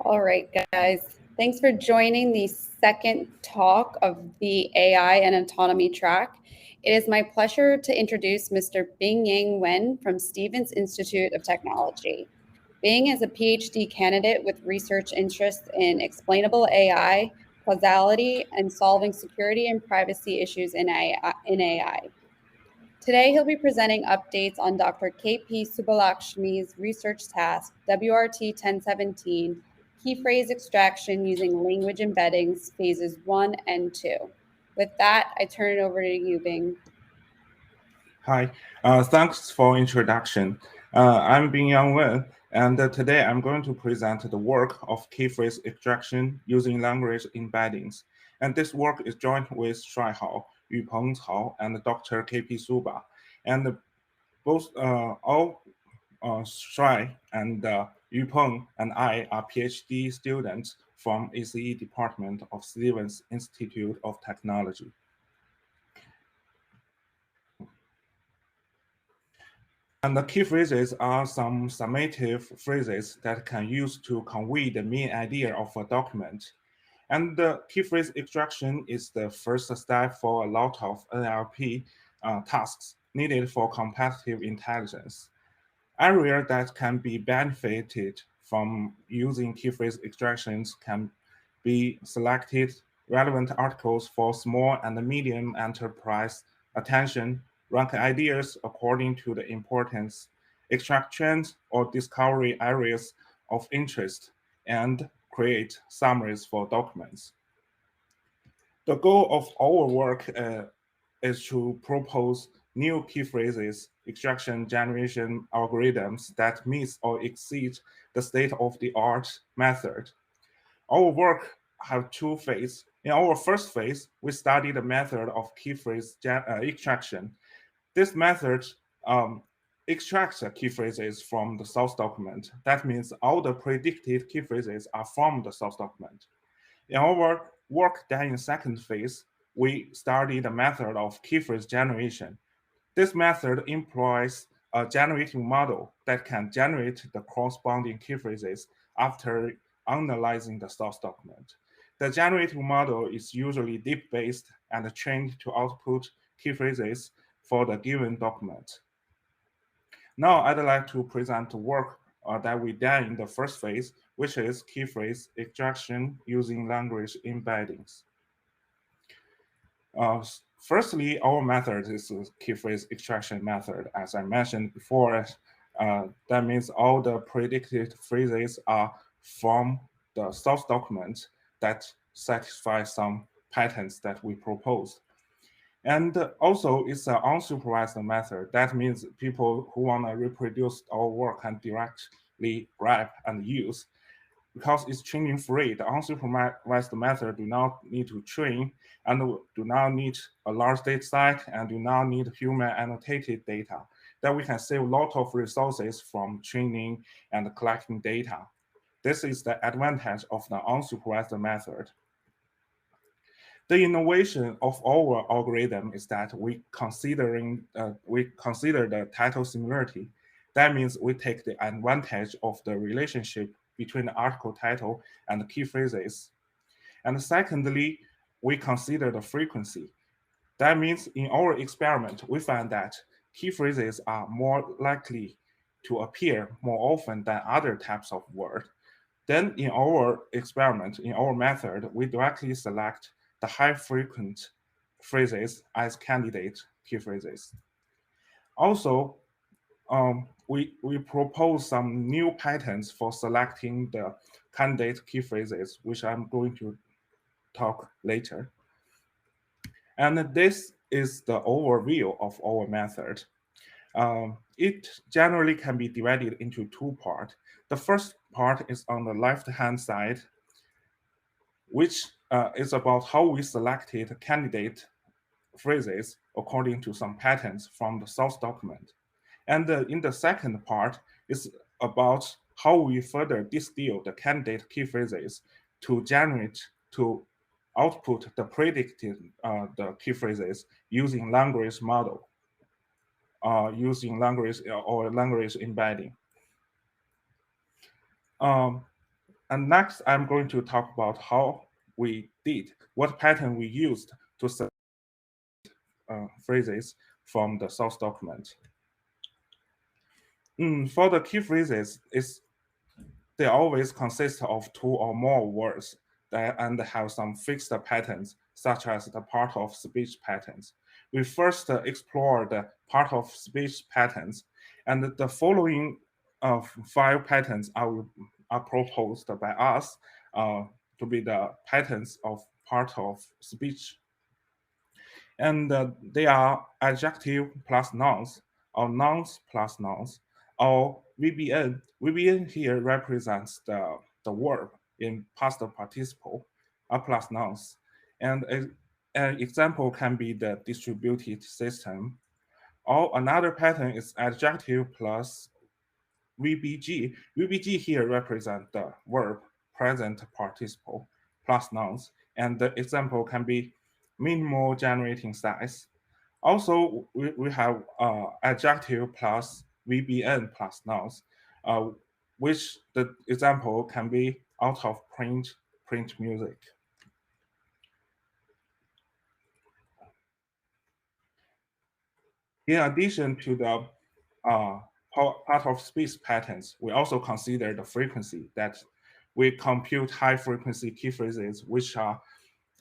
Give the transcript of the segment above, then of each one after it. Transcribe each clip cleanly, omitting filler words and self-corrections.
All right, guys. Thanks for joining the second talk of the AI and autonomy track. It is my pleasure to introduce Mr. Bingyang Wen from Stevens Institute of Technology. Bing is a PhD candidate with research interests in explainable AI, causality, and solving security and privacy issues in AI. Today, he'll be presenting updates on Dr. K.P. Subbalakshmi's research task, WRT-1017, Keyphrase extraction using language embeddings, phases 1 and 2. With that, I turn it over to you, Bing. Hi, thanks for introduction. I'm Bingyang Wen, and today I'm going to present the work of keyphrase extraction using language embeddings. And this work is joint with Shuai Hao, Yupeng Cao, and Dr. K.P. Suba. And both Shuai and Yupeng and I are PhD students from ACE Department of Stevens Institute of Technology. And the key phrases are some summative phrases that can use to convey the main idea of a document. And the key phrase extraction is the first step for a lot of NLP tasks needed for competitive intelligence. Areas that can be benefited from using key phrase extractions can be selected relevant articles for small and medium enterprise attention, rank ideas according to the importance, extract trends or discovery areas of interest, and create summaries for documents. The goal of our work is to propose new key phrases, extraction generation algorithms that meet or exceed the state-of-the-art method. Our work have two phases. In our first phase, we study the method of key phrase extraction. This method extracts key phrases from the source document. That means all the predicted key phrases are from the source document. In our work done in second phase, we study the method of key phrase generation. This method employs a generating model that can generate the corresponding key phrases after analyzing the source document. The generating model is usually deep-based and trained to output key phrases for the given document. Now I'd like to present the work that we done in the first phase, which is key phrase extraction using language embeddings. Firstly, our method is a key phrase extraction method. As I mentioned before, that means all the predicted phrases are from the source document that satisfy some patterns that we proposed. And also, it's an unsupervised method. That means people who want to reproduce our work can directly grab and use. Because it's training free, the unsupervised method do not need to train and do not need a large data set and do not need human annotated data. That we can save a lot of resources from training and collecting data. This is the advantage of the unsupervised method. The innovation of our algorithm is that we consider the title similarity. That means we take the advantage of the relationship between the article title and the key phrases. And secondly, we consider the frequency. That means in our experiment, we find that key phrases are more likely to appear more often than other types of word. Then in our experiment, in our method, we directly select the high frequent phrases as candidate key phrases. Also, we propose some new patterns for selecting the candidate key phrases, which I'm going to talk later. And this is the overview of our method. It generally can be divided into two parts. The first part is on the left-hand side, which is about how we selected candidate phrases according to some patterns from the source document. And in the second part is about how we further distill the candidate key phrases to output the predicted the key phrases using language model, using language or language embedding. And And next, I'm going to talk about how we did, what pattern we used to select phrases from the source document. For the key phrases, they always consist of 2 or more words and have some fixed patterns, such as the part of speech patterns. We first explore the part of speech patterns, and the following 5 patterns are proposed by us to be the patterns of part of speech. And they are adjective plus nouns, or nouns plus nouns, or VBN. VBN here represents the verb in past participle plus nouns. And an example can be the distributed system. Or another pattern is adjective plus VBG. VBG here represents the verb present participle plus nouns. And the example can be minimal generating size. Also, we have adjective plus VBN plus nouns, which the example can be out of print music. In addition to the part of speech patterns, we also consider the frequency, that we compute high frequency key phrases which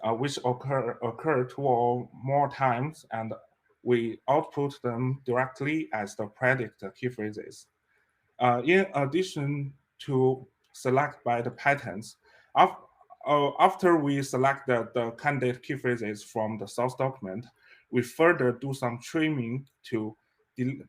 occur 2 or more times, and we output them directly as the predict key phrases. In addition to select by the patterns, after we select the candidate key phrases from the source document, we further do some trimming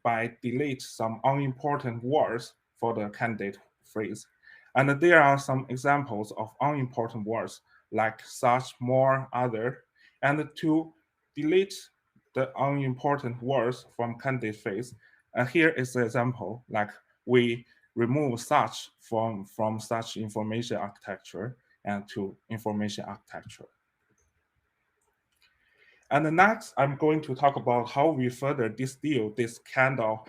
by delete some unimportant words for the candidate phrase. And there are some examples of unimportant words like such, more, other, and to delete the unimportant words from candidate phrase. Here is an example, like we remove such from such information architecture and to information architecture. And next, I'm going to talk about how we further distill this kind of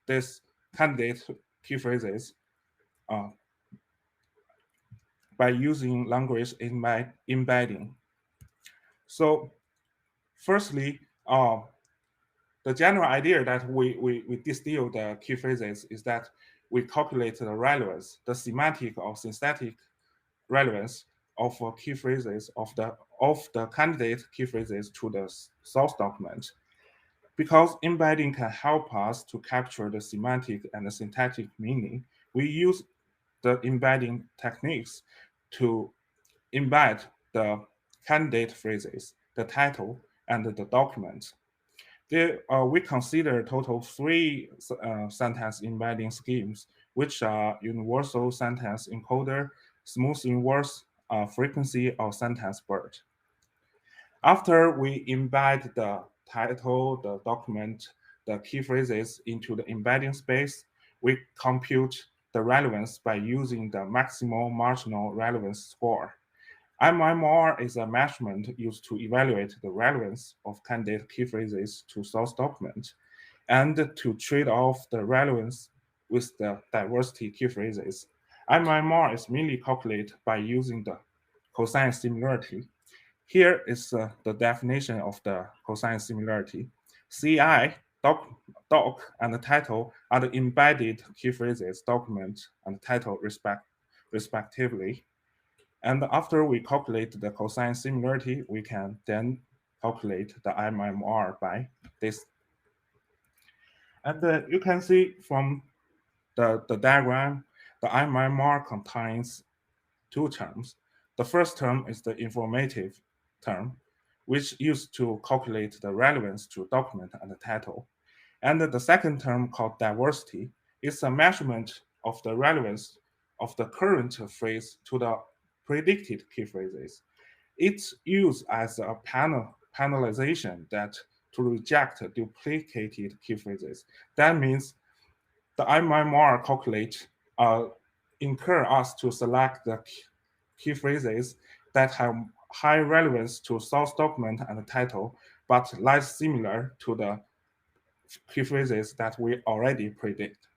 this candidate key phrases by using language embedding. So, firstly, the general idea that we distill the key phrases is that we calculate the relevance, the semantic or synthetic relevance of key phrases of the candidate key phrases to the source document. Because embedding can help us to capture the semantic and the syntactic meaning, we use the embedding techniques to embed the candidate phrases, the title, and the document. We consider total 3 sentence embedding schemes, which are universal sentence encoder, smooth inverse, frequency, or sentence BERT. After we embed the title, the document, the key phrases into the embedding space, we compute the relevance by using the maximal marginal relevance score. MMR is a measurement used to evaluate the relevance of candidate key phrases to source document and to trade off the relevance with the diversity key phrases. MMR is mainly calculated by using the cosine similarity. Here is the definition of the cosine similarity. CI, doc, and the title are the embedded key phrases, document, and title respectively. And after we calculate the cosine similarity, we can then calculate the MMR by this. And you can see from the diagram, the MMR contains 2 terms. The first term is the informative term, which used to calculate the relevance to document and the title. And the second term, called diversity, is a measurement of the relevance of the current phrase to the predicted key phrases. It's used as a penalization that to reject duplicated key phrases. That means the MMR calculate encourage us to select the key phrases that have high relevance to source document and the title, but less similar to the key phrases that we already predict.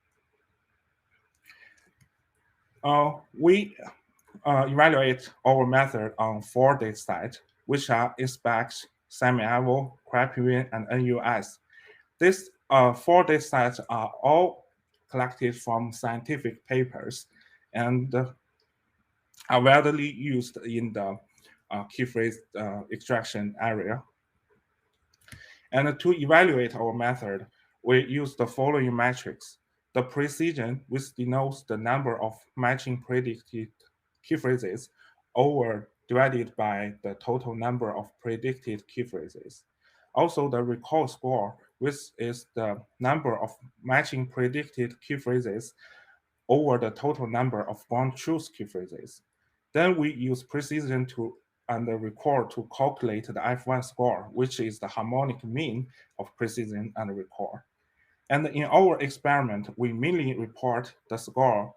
evaluate our method on 4 datasets, which are inspect, semi-eval, crap-even, and NUS. These 4 datasets are all collected from scientific papers and are widely used in the keyphrase extraction area. And to evaluate our method, we use the following metrics. The precision, which denotes the number of matching predicted key phrases divided by the total number of predicted key phrases. Also, the recall score, which is the number of matching predicted key phrases over the total number of ground truth key phrases. Then we use precision and the recall to calculate the F1 score, which is the harmonic mean of precision and recall. And in our experiment, we mainly report the score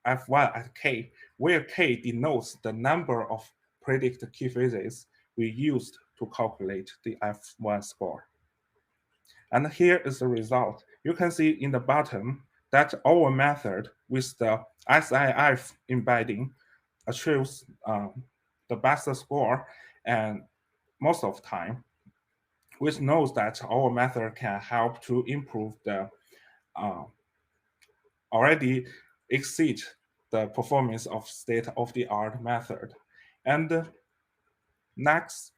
F1 at K, where K denotes the number of predicted key phrases we used to calculate the F1 score. And here is the result. You can see in the bottom that our method with the SIF embedding achieves the best score and most of the time, which knows that our method can help to improve the already exceed the performance of state-of-the-art method. And next,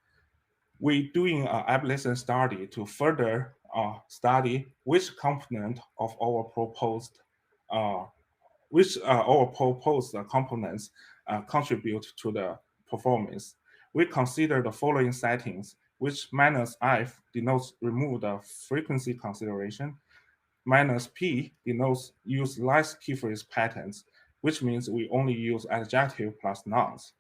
we're doing an ablation study to further study which component of our proposed components contribute to the performance. We consider the following settings, which -F denotes remove the frequency consideration, -P denotes use less key phrase patterns, which means we only use adjective plus nouns.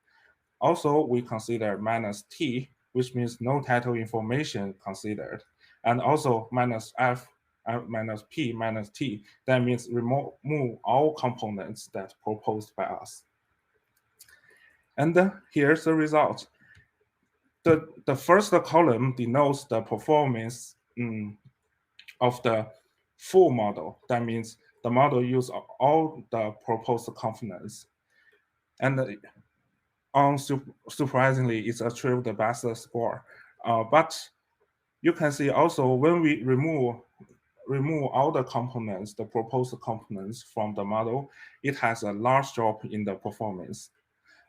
Also, we consider -T, which means no title information considered, and also -F, -P, -T, that means remove all components that proposed by us. And here's the result. The first column denotes the performance of the full model. That means the model uses all the proposed components. And unsurprisingly, it's achieved the best score. But you can see also when we remove all the components, the proposed components from the model, it has a large drop in the performance.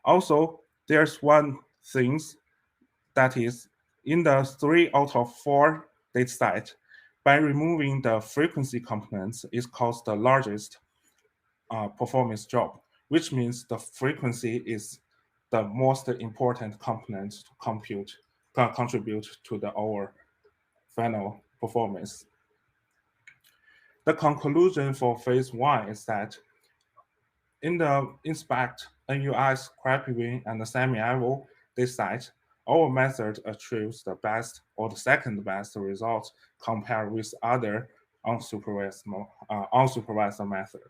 Also, there's one thing that is in the 3 out of 4 datasets, by removing the frequency components, it caused the largest performance drop, which means the frequency is the most important component to contribute to our final performance. The conclusion for phase 1 is that in the inspect, NUS, crap-even, and the semi-eval dataset, our method achieves the best or the second best result compared with other unsupervised method.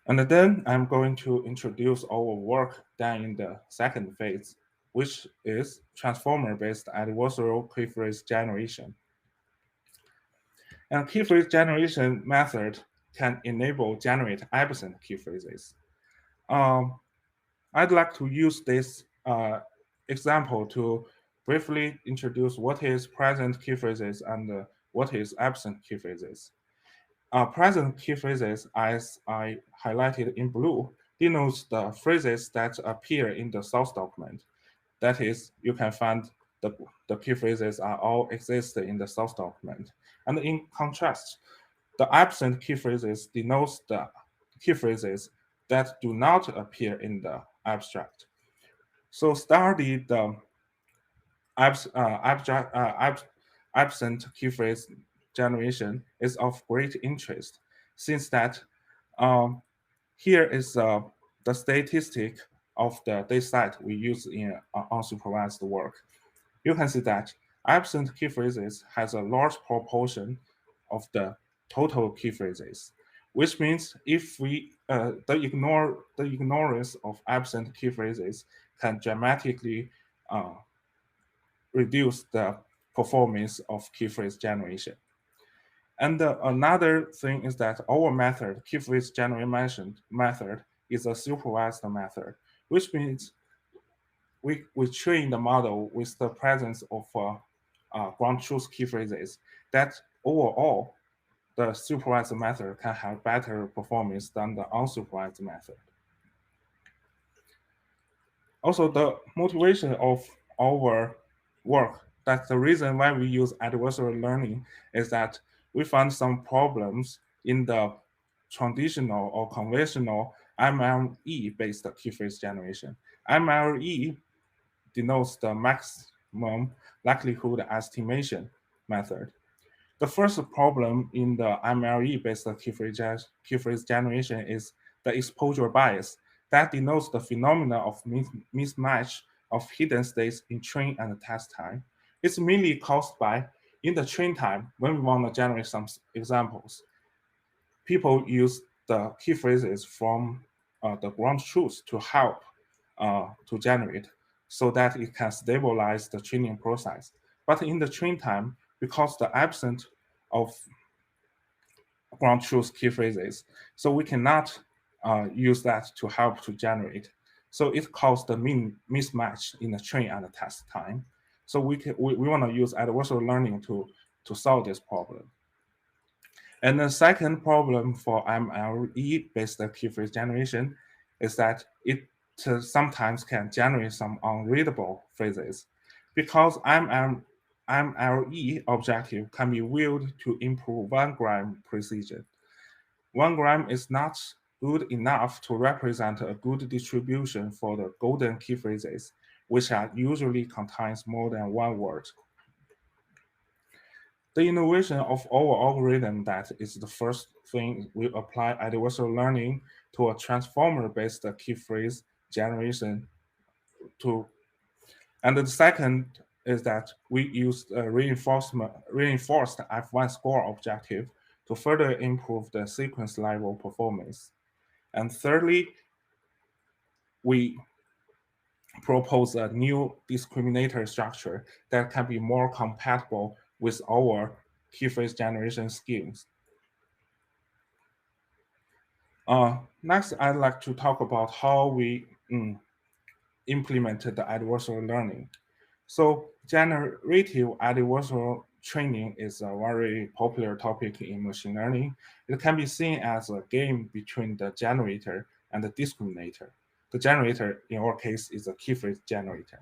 And then I'm going to introduce our work done in the second phase, which is transformer-based adversarial keyphrase generation. And keyphrase generation method can generate absent keyphrases. I'd like to use this example to briefly introduce what is present keyphrases and what is absent keyphrases. Present keyphrases, as I highlighted in blue, denotes the phrases that appear in the source document. That is, you can find the keyphrases are all exist in the source document. And in contrast, the absent keyphrases denotes the keyphrases that do not appear in the abstract. So study the absent keyphrase generation is of great interest, since that here is the statistic of the dataset we use in unsupervised work. You can see that absent keyphrases has a large proportion of the total keyphrases, which means if we the ignorance of absent keyphrases can dramatically reduce the performance of keyphrase generation. And another thing is that our method, Keyphrase generation method, is a supervised method, which means we train the model with the presence of ground truth key phrases that overall the supervised method can have better performance than the unsupervised method. Also, the motivation of our work, that's the reason why we use adversarial learning, is that we found some problems in the traditional or conventional MLE-based key phrase generation. MLE denotes the maximum likelihood estimation method. The first problem in the MLE-based key phrase generation is the exposure bias that denotes the phenomena of mismatch of hidden states in train and test time. It's mainly caused by, in the train time, when we want to generate some examples, people use the key phrases from the ground truth to help to generate so that it can stabilize the training process. But in the train time, because the absence of ground truth key phrases, so we cannot use that to help to generate. So it caused the mismatch in the train and the test time. So we want to use adversarial learning to solve this problem. And the second problem for MLE-based key phrase generation is that it sometimes can generate some unreadable phrases because MLE objective can be viewed to improve 1 gram precision. 1 gram is not good enough to represent a good distribution for the golden key phrases, which are usually contains more than 1 word. The innovation of our algorithm that is the first thing we apply adversarial learning to a transformer-based key phrase generation tool. And the second is that we used a reinforced F1 score objective to further improve the sequence level performance. And thirdly, we propose a new discriminator structure that can be more compatible with our key phrase generation schemes. Next, I'd like to talk about how we implemented the adversarial learning. So generative adversarial training is a very popular topic in machine learning. It can be seen as a game between the generator and the discriminator. The generator, in our case, is a key phrase generator.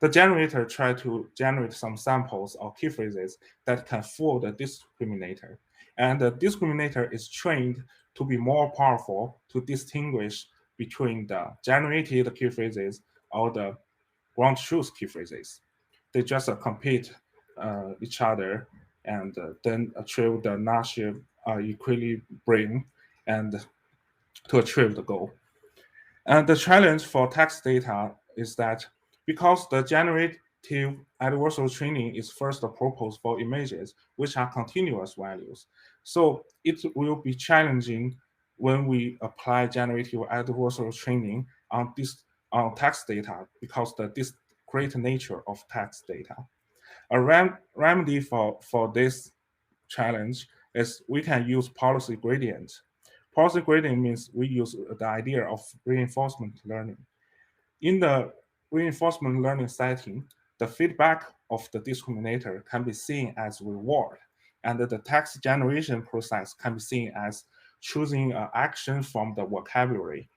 The generator tries to generate some samples or key phrases that can fool the discriminator. And the discriminator is trained to be more powerful to distinguish between the generated key phrases or the ground truth key phrases. They just compete each other and then achieve the Nash equilibrium and to achieve the goal. And the challenge for text data is that because the generative adversarial training is first proposed for images, which are continuous values, so it will be challenging when we apply generative adversarial training on text data because the discrete nature of text data. A remedy for this challenge is we can use policy gradient. Policy gradient means we use the idea of reinforcement learning. In the reinforcement learning setting, the feedback of the discriminator can be seen as reward, and the text generation process can be seen as choosing an action from the vocabulary.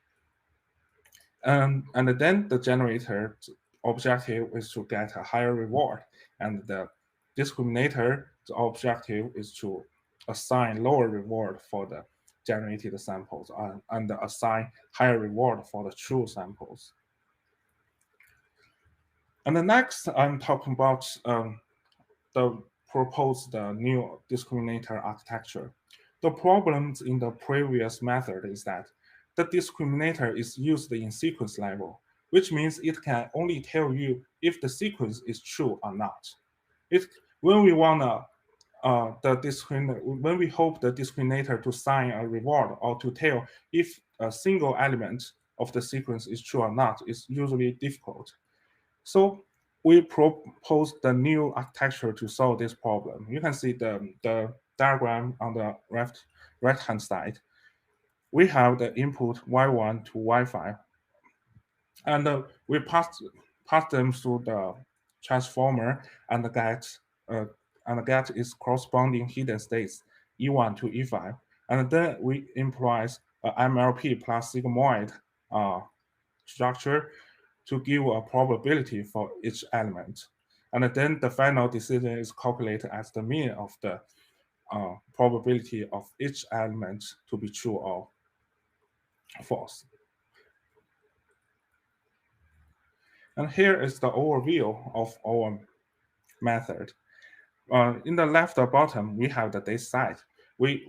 And then the generator objective is to get a higher reward, and the discriminator objective is to assign lower reward for the generated samples and assign higher reward for the true samples. And the next, I'm talking about the proposed new discriminator architecture. The problems in the previous method is that the discriminator is used in sequence level, which means it can only tell you if the sequence is true or not. When we want when we hope the discriminator to assign a reward or to tell if a single element of the sequence is true or not, is usually difficult. So we proposed the new architecture to solve this problem. You can see the diagram on the right-hand side, we have the input y1 to y5, and we pass them through the transformer and get its corresponding hidden states E1 to E5, and then we improvise a MLP plus sigmoid structure to give a probability for each element. And then the final decision is calculated as the mean of the probability of each element to be true or false. And here is the overview of our method. In the left bottom, we have the dataset. We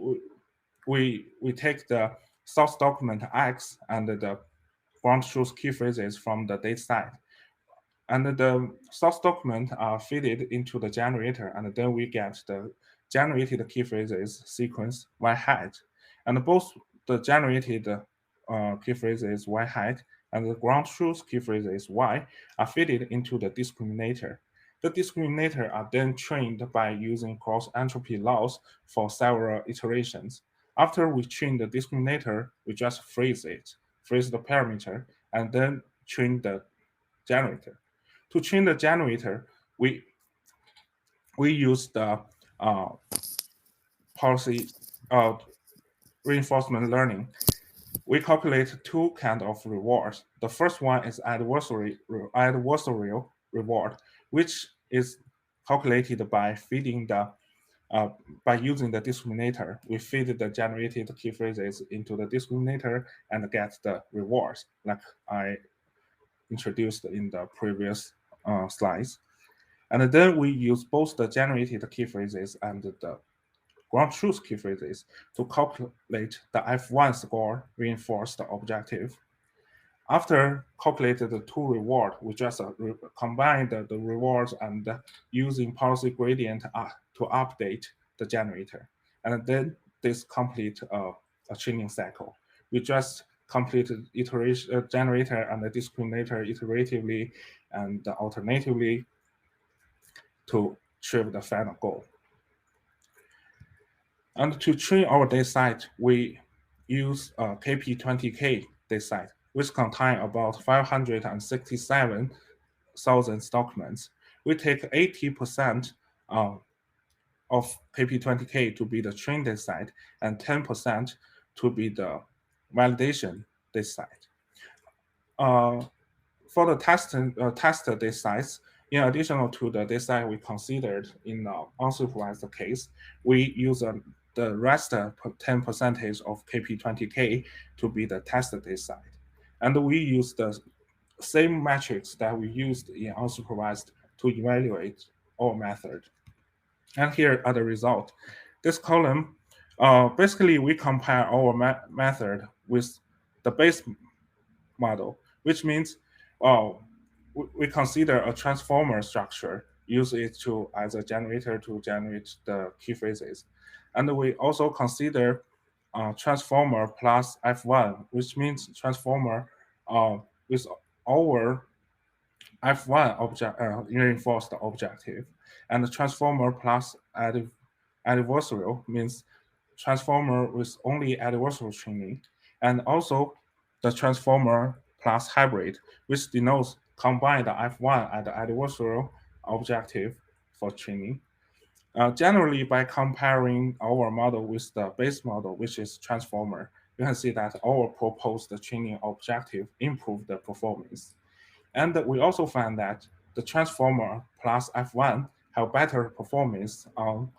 take the source document X and the ground truth key phrases from the dataset. And the source document are fed into the generator, and then we get the generated key phrases sequence Y hat. And both the generated key phrases Y hat and the ground truth key phrases Y are fed into the discriminator. The discriminator are then trained by using cross entropy laws for several iterations. After we train the discriminator, we just freeze the parameter, and then train the generator. To train the generator, we use the policy reinforcement learning. We calculate two kinds of rewards. The first one is adversarial reward, which is calculated by feeding the by using the discriminator. We feed the generated key phrases into the discriminator and get the rewards, like I introduced in the previous slides. And then we use both the generated key phrases and the ground truth key phrases to calculate the F1 score, reinforce the objective. After calculating the two rewards, we just combine the rewards and using policy gradient to update the generator. And then this complete a training cycle. We just completed iteration generator and the discriminator iteratively and alternatively to achieve the final goal. And to train our dataset, we use a KP20K dataset, which contain about 567,000 documents. We take 80% of KP20K to be the train dataset and 10% to be the validation dataset. For the test datasets, in addition to the dataset we considered in the unsupervised case, we use the rest 10% of KP20K to be the test dataset. And we use the same metrics that we used in unsupervised to evaluate our method. And here are the results. This column, basically we compare our method with the base model, which means we consider a transformer structure, use it to as a generator to generate the key phrases. And we also consider transformer plus F1, which means transformer with our F1 object reinforced objective, and the transformer plus adversarial means transformer with only adversarial training, and also the transformer plus hybrid, which denotes combine the F1 and the adversarial objective for training. Generally, by comparing our model with the base model, which is transformer, you can see that our proposed training objective improved the performance. And we also found that the transformer plus F1 have better performance on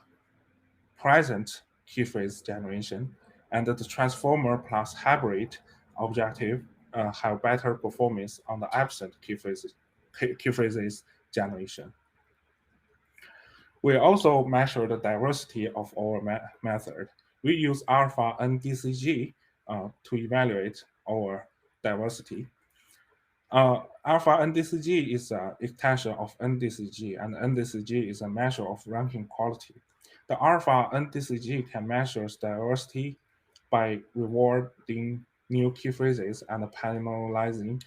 present key phrase generation, and the transformer plus hybrid objective have better performance on the absent key phrases generation. We also measure the diversity of our method. We use alpha NDCG to evaluate our diversity. Alpha NDCG is an extension of NDCG, and NDCG is a measure of ranking quality. The alpha NDCG can measure diversity by rewarding new key phrases and penalizing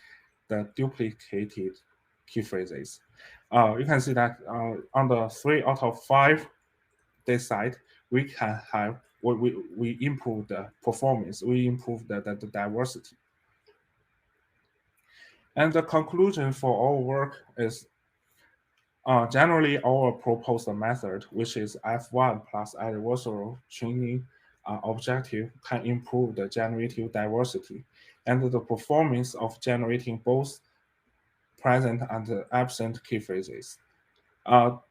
the duplicated key phrases. You can see that on the 3 out of 5 datasets, we can have we improve the performance, we improve the diversity. And the conclusion for our work is generally our proposed method, which is F1 plus adversarial training objective, can improve the generative diversity and the performance of generating both present and absent key phrases.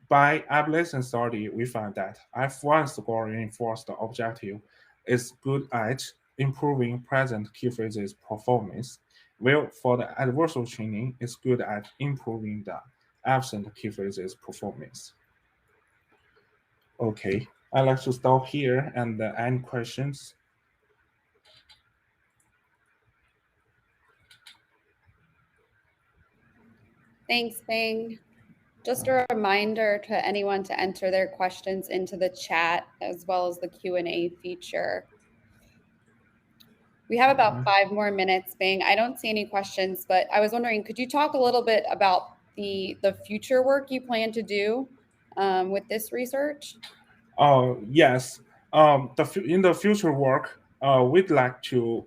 By ablation study, we found that F1 score reinforced objective is good at improving present key phrases performance, while for the adversarial training, it's good at improving the absent key phrases performance. Okay, I'd like to stop here and any questions. Thanks, Bing. Just a reminder to anyone to enter their questions into the chat as well as the Q&A feature. We have about 5 more minutes, Bing. I don't see any questions, but I was wondering, could you talk a little bit about the future work you plan to do with this research? Yes. In the future work, we'd like to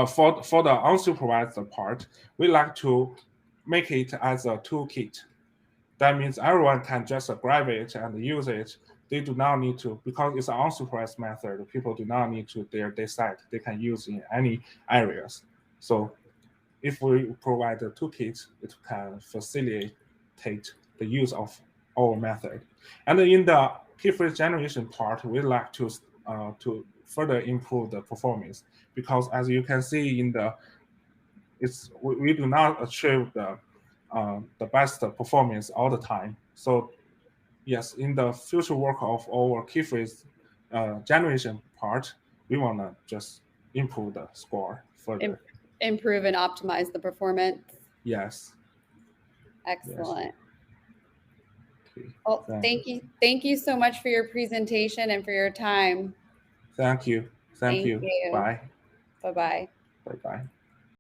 for the unsupervised part, we like to make it as a toolkit. That means everyone can just grab it and use it. They do not need to, because it's an unsupervised method, people do not need to decide. They can use in any areas. So if we provide a toolkit, it can facilitate the use of our method. And in the key phrase generation part, we like to further improve the performance, because as you can see in the, we do not achieve the best performance all the time. So yes, in the future work of our key phrase generation part, we want to just improve the score further. Improve and optimize the performance. Yes. Excellent. Yes. Okay. Well, thank you so much for your presentation and for your time. Thank you. Thank you. Bye. Bye-bye. Bye-bye.